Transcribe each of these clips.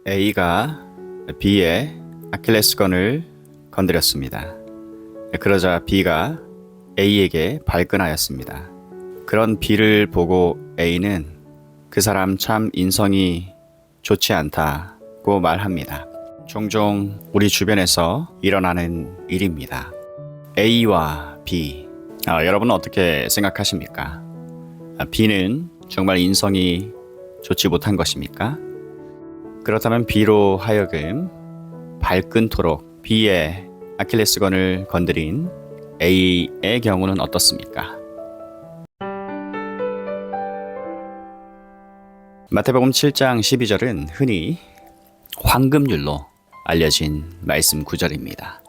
A가 B의 아킬레스건을 건드렸습니다. 그러자 B가 A에게 발끈하였습니다. 그런 B를 보고 A는 그 사람 참 인성이 좋지 않다고 말합니다. 종종 우리 주변에서 일어나는 일입니다. A와 B. 여러분은 어떻게 생각하십니까? B는 정말 인성이 좋지 못한 것입니까? 그렇다면 B로 하여금 발끈토록 B의 아킬레스건을 건드린 A의 경우는 어떻습니까? 마태복음 7장 12절은 흔히 황금률로 알려진 말씀 구절입니다.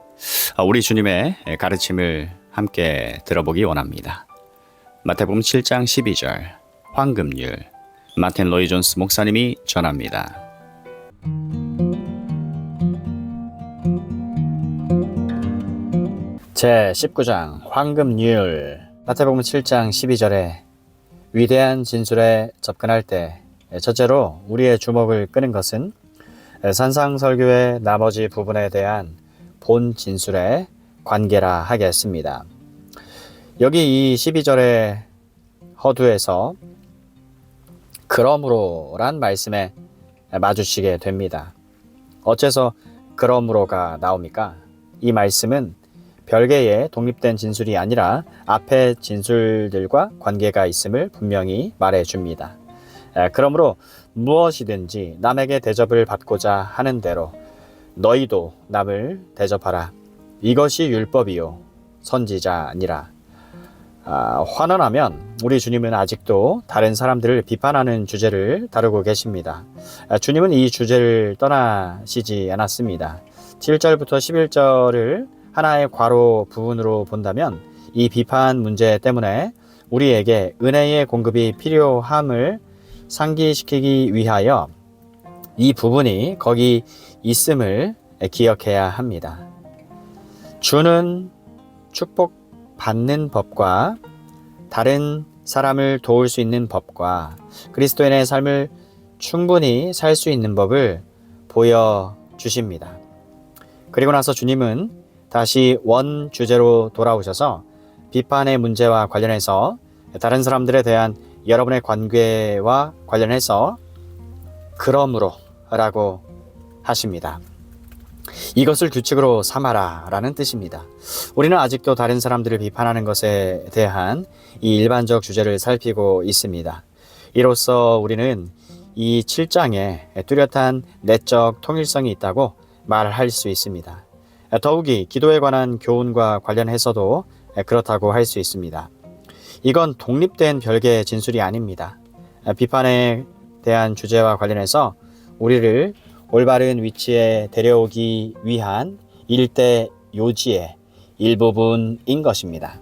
우리 주님의 가르침을 함께 들어보기 원합니다. 마태복음 7장 12절 황금률, 마틴 로이 존스 목사님이 전합니다. 제 19장 황금률. 마태복음 7장 12절에 위대한 진술에 접근할 때 첫째로 우리의 주목을 끄는 것은 산상설교의 나머지 부분에 대한 본 진술의 관계라 하겠습니다. 여기 이 12절의 허두에서 그러므로란 말씀에 마주치게 됩니다. 어째서 그러므로가 나옵니까? 이 말씀은 별개의 독립된 진술이 아니라 앞의 진술들과 관계가 있음을 분명히 말해줍니다. 그러므로 무엇이든지 남에게 대접을 받고자 하는 대로 너희도 남을 대접하라. 이것이 율법이요 선지자니라. 환원하면 우리 주님은 아직도 다른 사람들을 비판하는 주제를 다루고 계십니다. 주님은 이 주제를 떠나시지 않았습니다. 7절부터 11절을 하나의 괄호 부분으로 본다면 이 비판 문제 때문에 우리에게 은혜의 공급이 필요함을 상기시키기 위하여 이 부분이 거기 있음을 기억해야 합니다. 주는 축복받는 법과 다른 사람을 도울 수 있는 법과 그리스도인의 삶을 충분히 살 수 있는 법을 보여주십니다. 그리고 나서 주님은 다시 원 주제로 돌아오셔서 비판의 문제와 관련해서 다른 사람들에 대한 여러분의 관계와 관련해서 그러므로 라고 하십니다. 이것을 규칙으로 삼아라 라는 뜻입니다. 우리는 아직도 다른 사람들을 비판하는 것에 대한 이 일반적 주제를 살피고 있습니다. 이로써 우리는 이 7장에 뚜렷한 내적 통일성이 있다고 말할 수 있습니다. 더욱이 기도에 관한 교훈과 관련해서도 그렇다고 할 수 있습니다. 이건 독립된 별개의 진술이 아닙니다. 비판에 대한 주제와 관련해서 우리를 올바른 위치에 데려오기 위한 일대 요지의 일부분인 것입니다.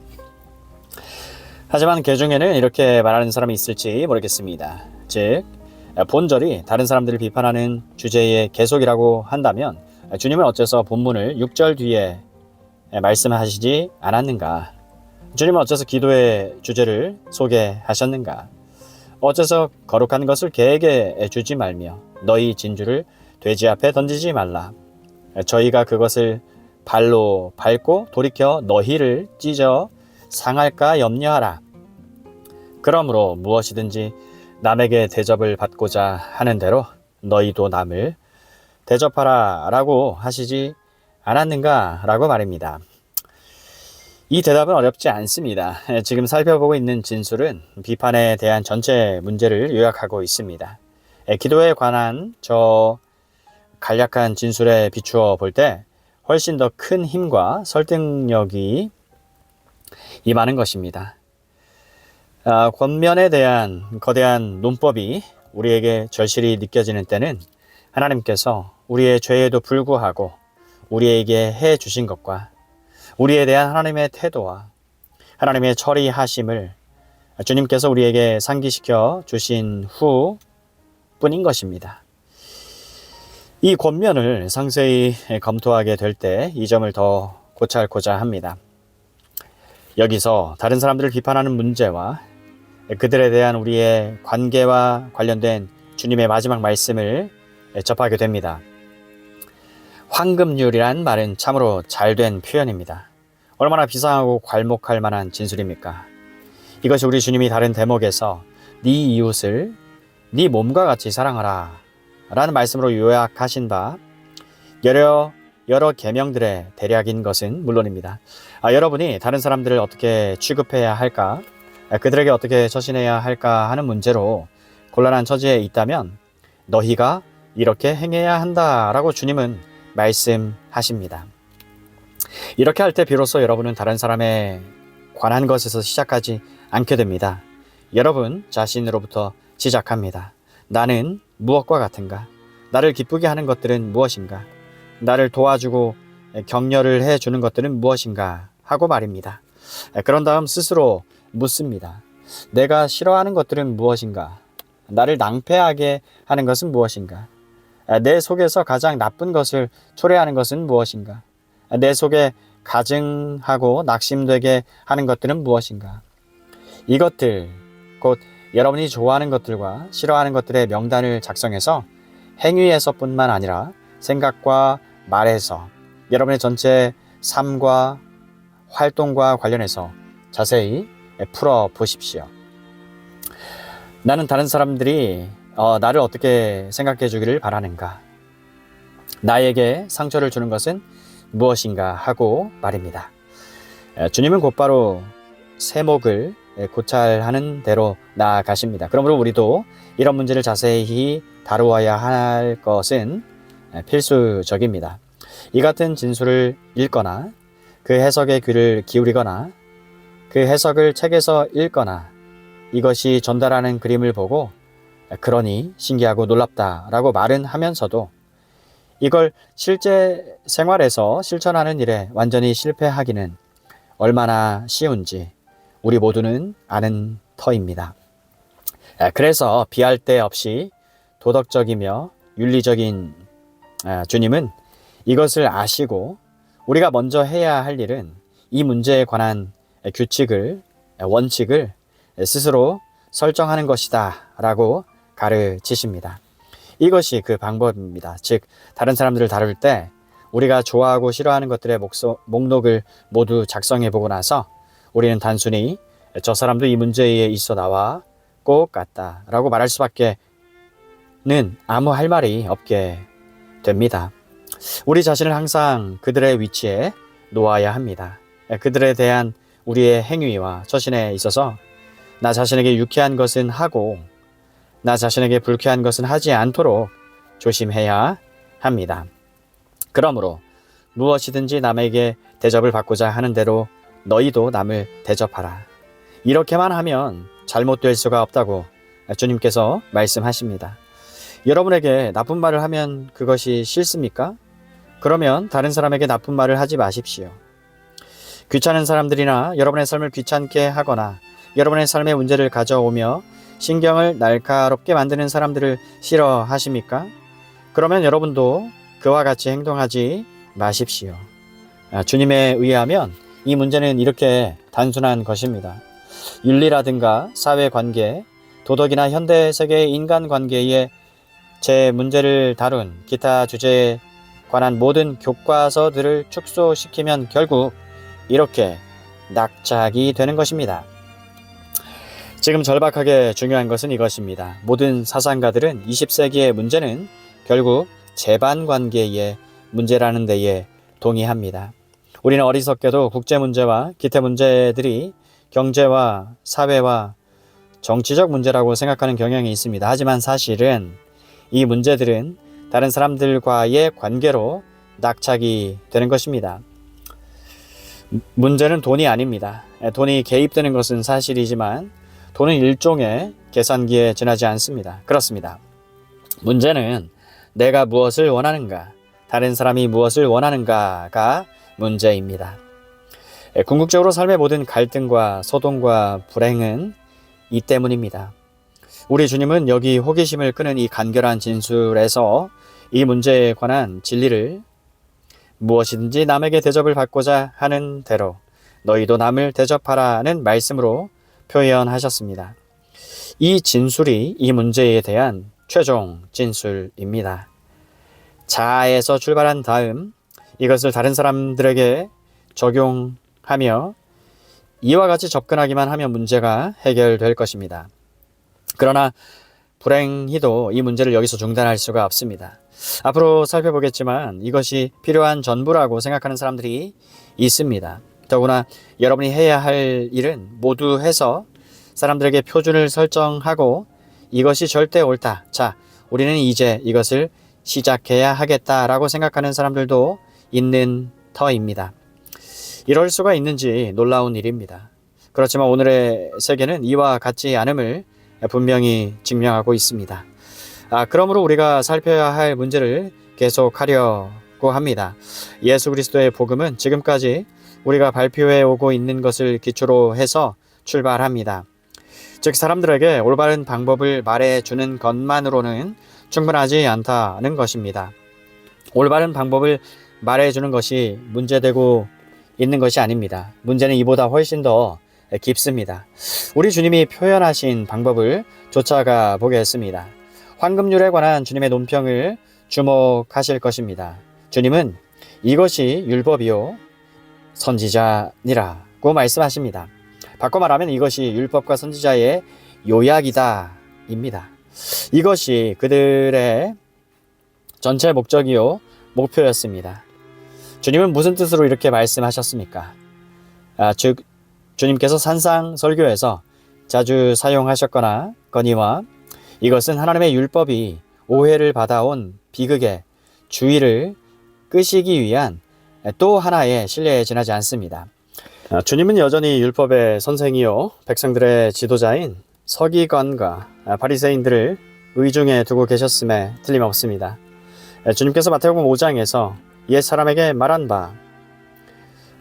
하지만 개중에는 이렇게 말하는 사람이 있을지 모르겠습니다. 즉, 본절이 다른 사람들을 비판하는 주제의 계속이라고 한다면 주님은 어째서 본문을 6절 뒤에 말씀하시지 않았는가? 주님은 어째서 기도의 주제를 소개하셨는가? 어째서 거룩한 것을 개에게 주지 말며 너희 진주를 돼지 앞에 던지지 말라. 저희가 그것을 발로 밟고 돌이켜 너희를 찢어 상할까 염려하라. 그러므로 무엇이든지 남에게 대접을 받고자 하는 대로 너희도 남을 대접하라 라고 하시지 않았는가 라고 말입니다. 이 대답은 어렵지 않습니다. 지금 살펴보고 있는 진술은 비판에 대한 전체 문제를 요약하고 있습니다. 기도에 관한 저 간략한 진술에 비추어 볼 때 훨씬 더 큰 힘과 설득력이 임하는 것입니다. 권면에 대한 거대한 논법이 우리에게 절실히 느껴지는 때는 하나님께서 우리의 죄에도 불구하고 우리에게 해 주신 것과 우리에 대한 하나님의 태도와 하나님의 처리하심을 주님께서 우리에게 상기시켜 주신 후 뿐인 것입니다. 이 권면을 상세히 검토하게 될 때 이 점을 더 고찰고자 합니다. 여기서 다른 사람들을 비판하는 문제와 그들에 대한 우리의 관계와 관련된 주님의 마지막 말씀을 접하게 됩니다. 황금률이란 말은 참으로 잘된 표현입니다. 얼마나 비상하고 괄목할 만한 진술입니까? 이것이 우리 주님이 다른 대목에서 네 이웃을 네 몸과 같이 사랑하라 라는 말씀으로 요약하신 바 여러 계명들의 대략인 것은 물론입니다. 여러분이 다른 사람들을 어떻게 취급해야 할까, 그들에게 어떻게 처신해야 할까 하는 문제로 곤란한 처지에 있다면 너희가 이렇게 행해야 한다라고 주님은 말씀하십니다. 이렇게 할 때 비로소 여러분은 다른 사람에 관한 것에서 시작하지 않게 됩니다. 여러분 자신으로부터 시작합니다. 나는 무엇과 같은가? 나를 기쁘게 하는 것들은 무엇인가? 나를 도와주고 격려를 해주는 것들은 무엇인가? 하고 말입니다. 그런 다음 스스로 묻습니다. 내가 싫어하는 것들은 무엇인가? 나를 낭패하게 하는 것은 무엇인가? 내 속에서 가장 나쁜 것을 초래하는 것은 무엇인가? 내 속에 가증하고 낙심되게 하는 것들은 무엇인가? 이것들, 곧 여러분이 좋아하는 것들과 싫어하는 것들의 명단을 작성해서 행위에서뿐만 아니라 생각과 말에서 여러분의 전체 삶과 활동과 관련해서 자세히 풀어보십시오. 나는 다른 사람들이 나를 어떻게 생각해 주기를 바라는가? 나에게 상처를 주는 것은 무엇인가 하고 말입니다. 주님은 곧바로 세목을 고찰하는 대로 나아가십니다. 그러므로 우리도 이런 문제를 자세히 다루어야 할 것은 필수적입니다. 이 같은 진술을 읽거나 그 해석에 귀를 기울이거나 그 해석을 책에서 읽거나 이것이 전달하는 그림을 보고 그러니 신기하고 놀랍다라고 말은 하면서도 이걸 실제 생활에서 실천하는 일에 완전히 실패하기는 얼마나 쉬운지 우리 모두는 아는 터입니다. 그래서 비할 데 없이 도덕적이며 윤리적인 주님은 이것을 아시고 우리가 먼저 해야 할 일은 이 문제에 관한 규칙을, 원칙을 스스로 설정하는 것이다 라고 가르치십니다. 이것이 그 방법입니다. 즉 다른 사람들을 다룰 때 우리가 좋아하고 싫어하는 것들의 목록을 모두 작성해 보고 나서 우리는 단순히 저 사람도 이 문제에 있어 나와 꼭 같다 라고 말할 수밖에 는 아무 할 말이 없게 됩니다. 우리 자신을 항상 그들의 위치에 놓아야 합니다. 그들에 대한 우리의 행위와 처신에 있어서 나 자신에게 유쾌한 것은 하고 나 자신에게 불쾌한 것은 하지 않도록 조심해야 합니다. 그러므로 무엇이든지 남에게 대접을 받고자 하는 대로 너희도 남을 대접하라. 이렇게만 하면 잘못될 수가 없다고 주님께서 말씀하십니다. 여러분에게 나쁜 말을 하면 그것이 싫습니까? 그러면 다른 사람에게 나쁜 말을 하지 마십시오. 귀찮은 사람들이나 여러분의 삶을 귀찮게 하거나 여러분의 삶에 문제를 가져오며 신경을 날카롭게 만드는 사람들을 싫어하십니까? 그러면 여러분도 그와 같이 행동하지 마십시오. 주님에 의하면 이 문제는 이렇게 단순한 것입니다. 윤리라든가 사회관계, 도덕이나 현대 세계의 인간관계에 제 문제를 다룬 기타 주제에 관한 모든 교과서들을 축소시키면 결국 이렇게 낙작이 되는 것입니다. 지금 절박하게 중요한 것은 이것입니다. 모든 사상가들은 20세기의 문제는 결국 재반관계의 문제라는 데에 동의합니다. 우리는 어리석게도 국제 문제와 기타 문제들이 경제와 사회와 정치적 문제라고 생각하는 경향이 있습니다. 하지만 사실은 이 문제들은 다른 사람들과의 관계로 낙착이 되는 것입니다. 문제는 돈이 아닙니다. 돈이 개입되는 것은 사실이지만 돈은 일종의 계산기에 지나지 않습니다. 그렇습니다. 문제는 내가 무엇을 원하는가, 다른 사람이 무엇을 원하는가가 문제입니다. 궁극적으로 삶의 모든 갈등과 소동과 불행은 이 때문입니다. 우리 주님은 여기 호기심을 끄는 이 간결한 진술에서 이 문제에 관한 진리를 무엇이든지 남에게 대접을 받고자 하는 대로 너희도 남을 대접하라는 말씀으로 표현하셨습니다. 이 진술이 이 문제에 대한 최종 진술입니다. 자아에서 출발한 다음 이것을 다른 사람들에게 적용하며 이와 같이 접근하기만 하면 문제가 해결될 것입니다. 그러나 불행히도 이 문제를 여기서 중단할 수가 없습니다. 앞으로 살펴보겠지만 이것이 필요한 전부라고 생각하는 사람들이 있습니다. 더구나 여러분이 해야 할 일은 모두 해서 사람들에게 표준을 설정하고 이것이 절대 옳다. 자, 우리는 이제 이것을 시작해야 하겠다라고 생각하는 사람들도 있는 터입니다. 이럴 수가 있는지 놀라운 일입니다. 그렇지만 오늘의 세계는 이와 같지 않음을 분명히 증명하고 있습니다. 그러므로 우리가 살펴야 할 문제를 계속하려고 합니다. 예수 그리스도의 복음은 지금까지 우리가 발표해 오고 있는 것을 기초로 해서 출발합니다. 즉 사람들에게 올바른 방법을 말해주는 것만으로는 충분하지 않다는 것입니다. 올바른 방법을 말해주는 것이 문제되고 있는 것이 아닙니다. 문제는 이보다 훨씬 더 깊습니다. 우리 주님이 표현하신 방법을 쫓아가 보겠습니다. 황금률에 관한 주님의 논평을 주목하실 것입니다. 주님은 이것이 율법이요 선지자니라고 말씀하십니다. 바꿔 말하면 이것이 율법과 선지자의 요약이다 입니다. 이것이 그들의 전체 목적이요 목표였습니다. 주님은 무슨 뜻으로 이렇게 말씀하셨습니까? 즉 주님께서 산상설교에서 자주 사용하셨거니와 이것은 하나님의 율법이 오해를 받아온 비극의 주의를 끄시기 위한 또 하나의 신뢰에 지나지 않습니다. 주님은 여전히 율법의 선생이요 백성들의 지도자인 서기관과 바리새인들을 의중에 두고 계셨음에 틀림없습니다. 주님께서 마태복음 5장에서 옛 사람에게 말한 바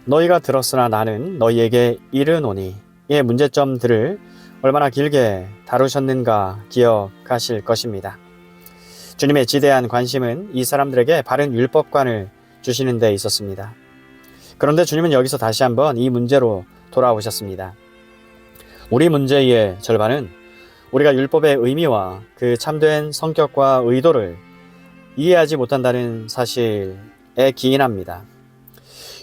너희가 들었으나 나는 너희에게 이르노니 의 문제점들을 얼마나 길게 다루셨는가 기억하실 것입니다. 주님의 지대한 관심은 이 사람들에게 바른 율법관을 주시는 데 있었습니다. 그런데 주님은 여기서 다시 한번 이 문제로 돌아오셨습니다. 우리 문제의 절반은 우리가 율법의 의미와 그 참된 성격과 의도를 이해하지 못한다는 사실에 기인합니다.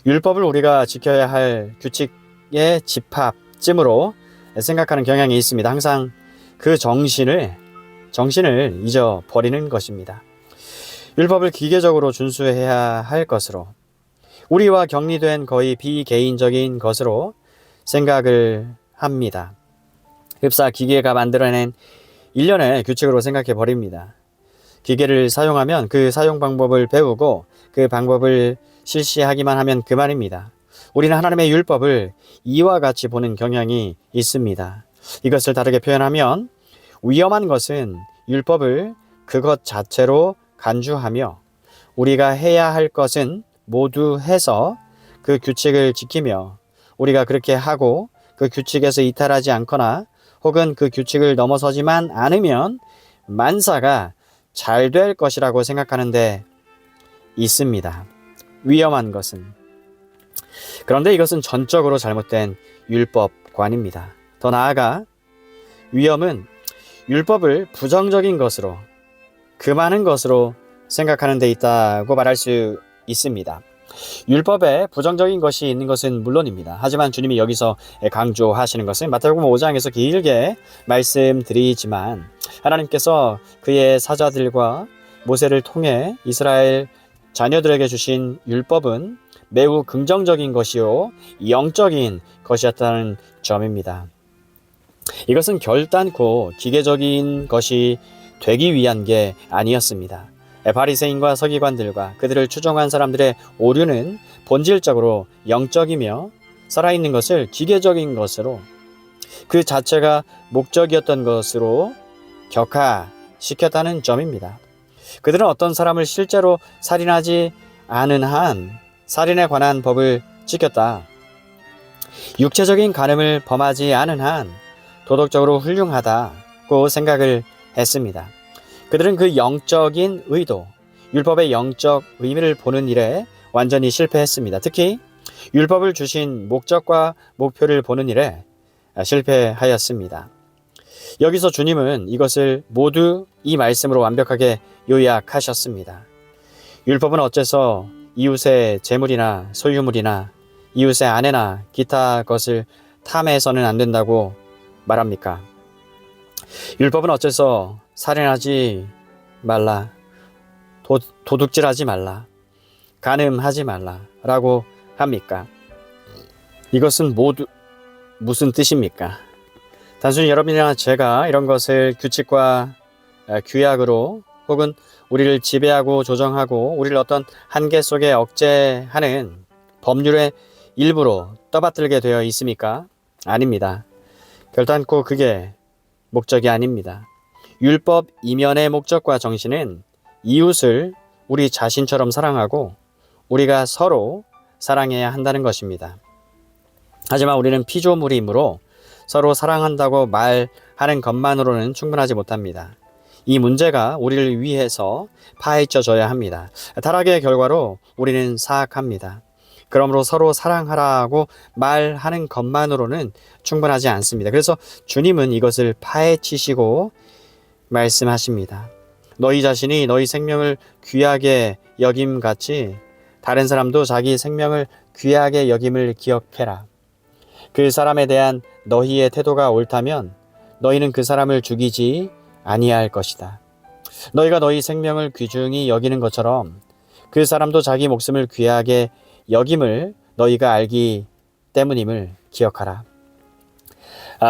율법을 우리가 지켜야 할 규칙의 집합쯤으로 생각하는 경향이 있습니다. 항상 그 정신을 잊어버리는 것입니다. 율법을 기계적으로 준수해야 할 것으로 우리와 격리된 거의 비개인적인 것으로 생각을 합니다. 흡사 기계가 만들어낸 일련의 규칙으로 생각해 버립니다. 기계를 사용하면 그 사용 방법을 배우고 그 방법을 실시하기만 하면 그만입니다. 우리는 하나님의 율법을 이와 같이 보는 경향이 있습니다. 이것을 다르게 표현하면 위험한 것은 율법을 그것 자체로 간주하며 우리가 해야 할 것은 모두 해서 그 규칙을 지키며 우리가 그렇게 하고 그 규칙에서 이탈하지 않거나 혹은 그 규칙을 넘어서지만 않으면 만사가 잘 될 것이라고 생각하는데 있습니다. 위험한 것은. 그런데 이것은 전적으로 잘못된 율법관입니다. 더 나아가 위험은 율법을 부정적인 것으로 그 많은 것으로 생각하는 데 있다고 말할 수 있습니다. 율법에 부정적인 것이 있는 것은 물론입니다. 하지만 주님이 여기서 강조하시는 것은 마태복음 5장에서 길게 말씀드리지만 하나님께서 그의 사자들과 모세를 통해 이스라엘 자녀들에게 주신 율법은 매우 긍정적인 것이요 영적인 것이었다는 점입니다. 이것은 결단코 기계적인 것이 되기 위한 게 아니었습니다. 바리새인과 서기관들과 그들을 추종한 사람들의 오류는 본질적으로 영적이며 살아있는 것을 기계적인 것으로 그 자체가 목적이었던 것으로 격화시켰다는 점입니다. 그들은 어떤 사람을 실제로 살인하지 않은 한 살인에 관한 법을 지켰다. 육체적인 간음을 범하지 않은 한 도덕적으로 훌륭하다고 생각을 했습니다. 그들은 그 영적인 의도, 율법의 영적 의미를 보는 일에 완전히 실패했습니다. 특히 율법을 주신 목적과 목표를 보는 일에 실패하였습니다. 여기서 주님은 이것을 모두 이 말씀으로 완벽하게 요약하셨습니다. 율법은 어째서 이웃의 재물이나 소유물이나 이웃의 아내나 기타 것을 탐해서는 안 된다고 말합니까? 율법은 어째서 살인하지 말라, 도둑질하지 말라, 간음하지 말라라고 합니까? 이것은 모두 무슨 뜻입니까? 단순히 여러분이나 제가 이런 것을 규칙과 규약으로 혹은 우리를 지배하고 조정하고 우리를 어떤 한계 속에 억제하는 법률의 일부로 떠받들게 되어 있습니까? 아닙니다. 결단코 그게 목적이 아닙니다. 율법 이면의 목적과 정신은 이웃을 우리 자신처럼 사랑하고 우리가 서로 사랑해야 한다는 것입니다. 하지만 우리는 피조물이므로 서로 사랑한다고 말하는 것만으로는 충분하지 못합니다. 이 문제가 우리를 위해서 파헤쳐져야 합니다. 타락의 결과로 우리는 사악합니다. 그러므로 서로 사랑하라고 말하는 것만으로는 충분하지 않습니다. 그래서 주님은 이것을 파헤치시고 말씀하십니다. 너희 자신이 너희 생명을 귀하게 여김같이 다른 사람도 자기 생명을 귀하게 여김을 기억해라. 그 사람에 대한 너희의 태도가 옳다면 너희는 그 사람을 죽이지 아니할 것이다. 너희가 너희 생명을 귀중히 여기는 것처럼 그 사람도 자기 목숨을 귀하게 여김을 너희가 알기 때문임을 기억하라.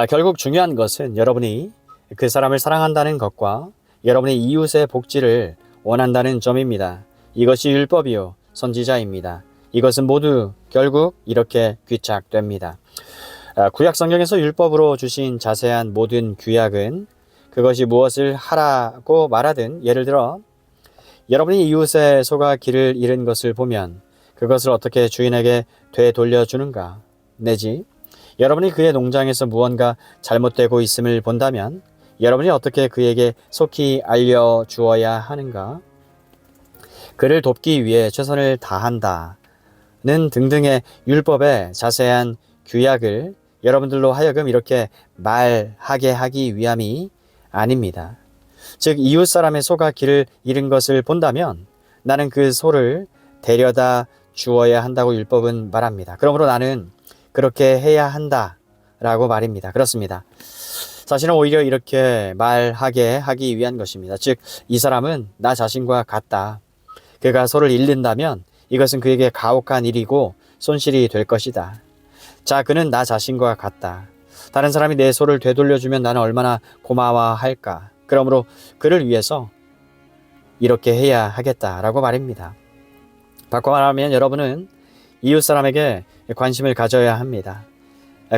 결국 중요한 것은 여러분이 그 사람을 사랑한다는 것과 여러분의 이웃의 복지를 원한다는 점입니다. 이것이 율법이요 선지자입니다. 이것은 모두 결국 이렇게 귀착됩니다. 구약 성경에서 율법으로 주신 자세한 모든 규약은 그것이 무엇을 하라고 말하든, 예를 들어 여러분이 이웃의 소가 길을 잃은 것을 보면 그것을 어떻게 주인에게 되돌려주는가, 내지 여러분이 그의 농장에서 무언가 잘못되고 있음을 본다면 여러분이 어떻게 그에게 속히 알려주어야 하는가, 그를 돕기 위해 최선을 다한다는 등등의 율법의 자세한 규약을 여러분들로 하여금 이렇게 말하게 하기 위함이 아닙니다. 즉 이웃 사람의 소가 길을 잃은 것을 본다면 나는 그 소를 데려다 주어야 한다고 율법은 말합니다. 그러므로 나는 그렇게 해야 한다라고 말입니다. 그렇습니다. 사실은 오히려 이렇게 말하게 하기 위한 것입니다. 즉 이 사람은 나 자신과 같다. 그가 소를 잃는다면 이것은 그에게 가혹한 일이고 손실이 될 것이다. 자, 그는 나 자신과 같다. 다른 사람이 내 소를 되돌려주면 나는 얼마나 고마워할까. 그러므로 그를 위해서 이렇게 해야 하겠다라고 말입니다. 바꿔 말하면 여러분은 이웃 사람에게 관심을 가져야 합니다.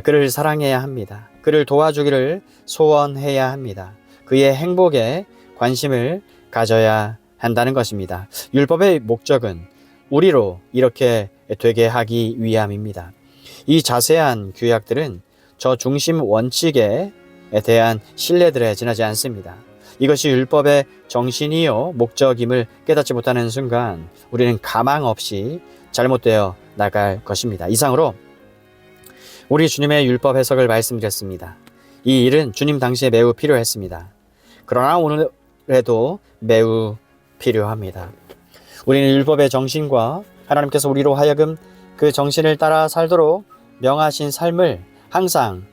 그를 사랑해야 합니다. 그를 도와주기를 소원해야 합니다. 그의 행복에 관심을 가져야 한다는 것입니다. 율법의 목적은 우리로 이렇게 되게 하기 위함입니다. 이 자세한 규약들은 저 중심 원칙에 대한 신뢰들에 지나지 않습니다. 이것이 율법의 정신이요 목적임을 깨닫지 못하는 순간 우리는 가망 없이 잘못되어 나갈 것입니다. 이상으로 우리 주님의 율법 해석을 말씀드렸습니다. 이 일은 주님 당시에 매우 필요했습니다. 그러나 오늘에도 매우 필요합니다. 우리는 율법의 정신과 하나님께서 우리로 하여금 그 정신을 따라 살도록 명하신 삶을 항상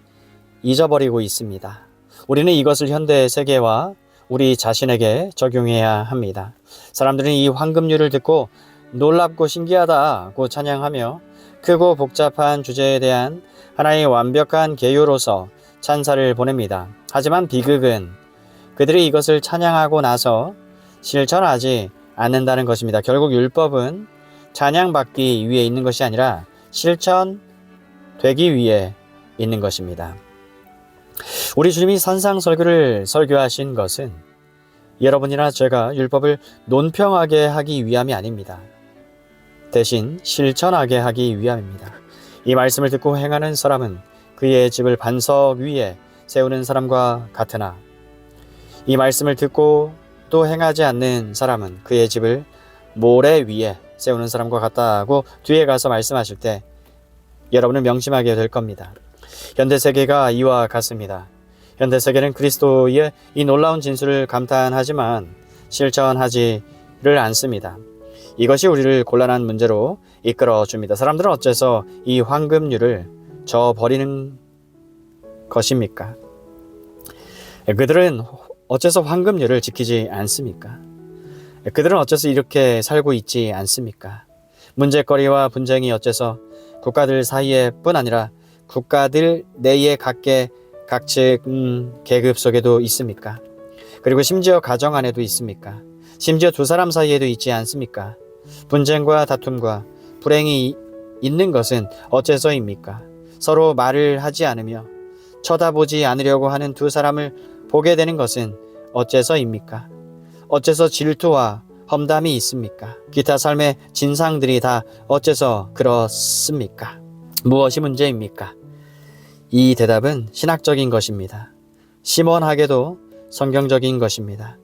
잊어버리고 있습니다. 우리는 이것을 현대 세계와 우리 자신에게 적용해야 합니다. 사람들은 이 황금률을 듣고 놀랍고 신기하다고 찬양하며 크고 복잡한 주제에 대한 하나의 완벽한 개요로서 찬사를 보냅니다. 하지만 비극은 그들이 이것을 찬양하고 나서 실천하지 않는다는 것입니다. 결국 율법은 찬양받기 위해 있는 것이 아니라 실천되기 위해 있는 것입니다. 우리 주님이 산상설교를 설교하신 것은 여러분이나 제가 율법을 논평하게 하기 위함이 아닙니다. 대신 실천하게 하기 위함입니다. 이 말씀을 듣고 행하는 사람은 그의 집을 반석 위에 세우는 사람과 같으나 이 말씀을 듣고 또 행하지 않는 사람은 그의 집을 모래 위에 세우는 사람과 같다고 뒤에 가서 말씀하실 때 여러분은 명심하게 될 겁니다. 현대세계가 이와 같습니다. 현대세계는 그리스도의 이 놀라운 진술을 감탄하지만 실천하지를 않습니다. 이것이 우리를 곤란한 문제로 이끌어 줍니다. 사람들은 어째서 이 황금률을 저버리는 것입니까? 그들은 어째서 황금률을 지키지 않습니까? 그들은 어째서 이렇게 살고 있지 않습니까? 문제거리와 분쟁이 어째서 국가들 사이에 뿐 아니라 국가들 내의 각측 계급 속에도 있습니까? 그리고 심지어 가정 안에도 있습니까? 심지어 두 사람 사이에도 있지 않습니까? 분쟁과 다툼과 불행이 있는 것은 어째서입니까? 서로 말을 하지 않으며 쳐다보지 않으려고 하는 두 사람을 보게 되는 것은 어째서입니까? 어째서 질투와 험담이 있습니까? 기타 삶의 진상들이 다 어째서 그렇습니까? 무엇이 문제입니까? 이 대답은 신학적인 것입니다. 심원하게도 성경적인 것입니다.